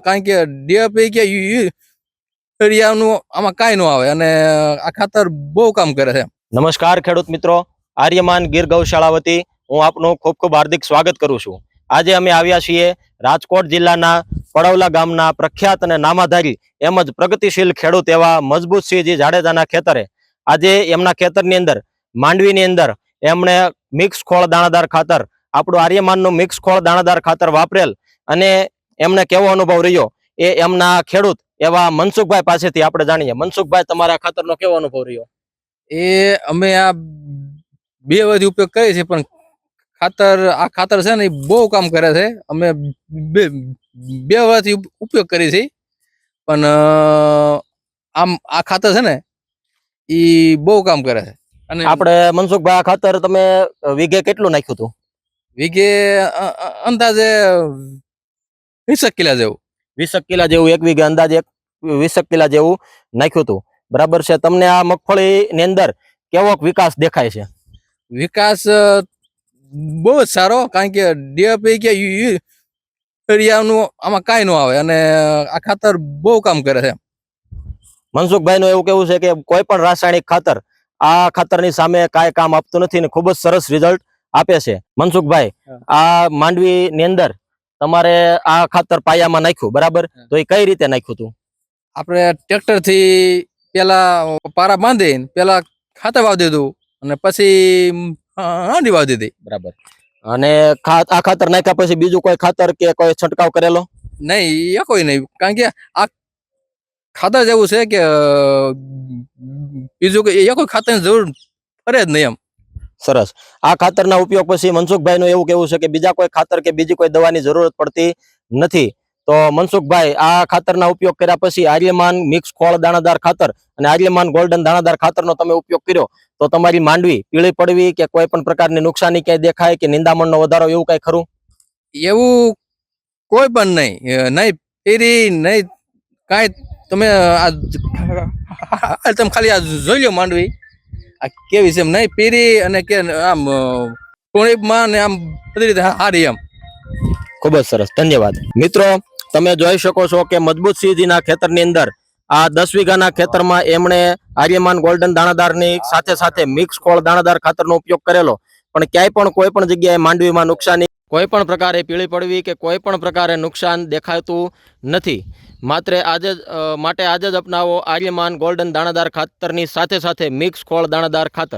કારણ કે ડીએપી કે યુરિયાનું આમાં કાંઈ ન આવે અને આ ખાતર બહુ કામ કરે છે. નમસ્કાર ખેડૂત મિત્રો, આર્યમાન ગીર ગૌશાળા વતી હું આપનું ખૂબ ખૂબ હાર્દિક સ્વાગત કરું છું. આજે અમે આવ્યા છીએ રાજકોટ જિલ્લાના પડવલા ગામના પ્રખ્યાત અને નામાધારી એમજ પ્રગતિશીલ ખેડૂત એવા મજબૂતસિંહજી જાડેજાના ખેતરે. આજે એમના ખેતરની અંદર માંડવીની અંદર એમણે મિક્સ ખોળ દાણાદાર ખાતર, આપણું આર્યમાનનું મિક્સ ખોળ દાણાદાર ખાતર વાપરેલ અને એમને કેવો અનુભવ રહ્યો એ એમના ખેડૂત એવા મનસુખભાઈ પાસેથી આપણે જાણીએ. મનસુખભાઈ, તમારા ખાતરનો કેવો અનુભવ રહ્યો? એ અમે આ 2 વખત ઉપયોગ કરીએ છીએ, પણ આ ખાતર છે ને એ બહુ કામ કરે છે. અમે 2 વખત ઉપયોગ કરીએ છીએ, પણ આમ આ ખાતર છે ને એ બહુ કામ કરે છે. અને આપણે મનસુખભાઈ, આ ખાતર તમે વીઘે કેટલું નાખ્યું હતું? વીઘે અંદાજે 20 કિલા જેવું. 20 કિલા જેવું, એક વીઘે અંદાજે 20 કિલા જેવું નાખ્યું હતું. બરાબર છે. તમને આ મગફળીની અંદર કેવો વિકાસ દેખાય છે? વિકાસ બહુ જ સારો, કારણ કે ડીએપી કે યુરિયાનું આમાં કાંઈ ન આવે અને આ ખાતર બહુ કામ કરે છે. મનસુખભાઈનું એવું કેવું છે કે કોઈ પણ રાસાયણિક ખાતર આ ખાતરની સામે કાંઈ કામ આપતું નથી અને ખૂબ જ સરસ રિઝલ્ટ આપે છે. મનસુખભાઈ, આ માંડવીની અંદર તમારે આ ખાતર પાયામાં નાખ્યું, બરાબર? તો એ કઈ રીતે નાખ્યું હતું? આપણે ટ્રેક્ટરથી પેલા પારા બાંધીને પેલા ખાતર વાવી દીધું અને પછી હાંડી વાવી દીધી. બરાબર. અને આ ખાતર નાખ્યા પછી બીજું કોઈ ખાતર કે કોઈ છંટકાવ કરેલો? નહીં, એ કોઈ નહીં, કારણ કે આ ખાતર જેવું છે કે બીજું એ કોઈ ખાતરની જરૂર પડે જ નહીં એમ. સરસ. આ ખાતરના ઉપયોગ પછી મનસુખભાઈનું એવું કેવું છે કે બીજા કોઈ ખાતર કે બીજી કોઈ દવાની જરૂરત પડતી નથી. તો મનસુખભાઈ, આ ખાતરના ઉપયોગ કર્યા પછી આર્યમાન મિક્સ ખોળ દાણાદાર ખાતર અને આર્યમાન ગોલ્ડન દાણાદાર ખાતરનો તમે ઉપયોગ કર્યો તો તમારી માંડવી પીળી પડવી કે કોઈ પણ પ્રકારની નુકસાની ક્યાંય દેખાય કે નિંદામણનો વધારો એવું કઈ ખરું? એવું કોઈ પણ નહીં પીરી નહીં કાંઈ. તમે તમે ખાલી આ જોઈ લો માંડવી આ કેવી છે એમ. નહીં પીરી અને કે આમ ટોણીમાં ને આમ બધી રીતે સારી એમ. ખૂબ જ સરસ, ધન્યવાદ. મિત્રો, તમે જોઈ શકો છો કે મજબૂતસિંહજીના ખેતરની અંદર આ 10 વીઘાના ખેતરમાં એમણે આર્યમાન ગોલ્ડન દાણાદારની સાથે સાથે મિક્સ ખોળ દાણાદાર ખાતરનો ઉપયોગ કરેલો, પણ ક્યાંય પણ કોઈ પણ જગ્યાએ માંડવીમાં નુકસાની, કોઈ પણ પ્રકારે પીળી પડવી કે કોઈ પણ પ્રકારે નુકસાન દેખાતું નથી. માટે આજે જ અપનાવો આર્યમાન ગોલ્ડન દાણાદાર ખાતરની સાથે સાથે મિક્સ ખોળ દાણાદાર ખાતર.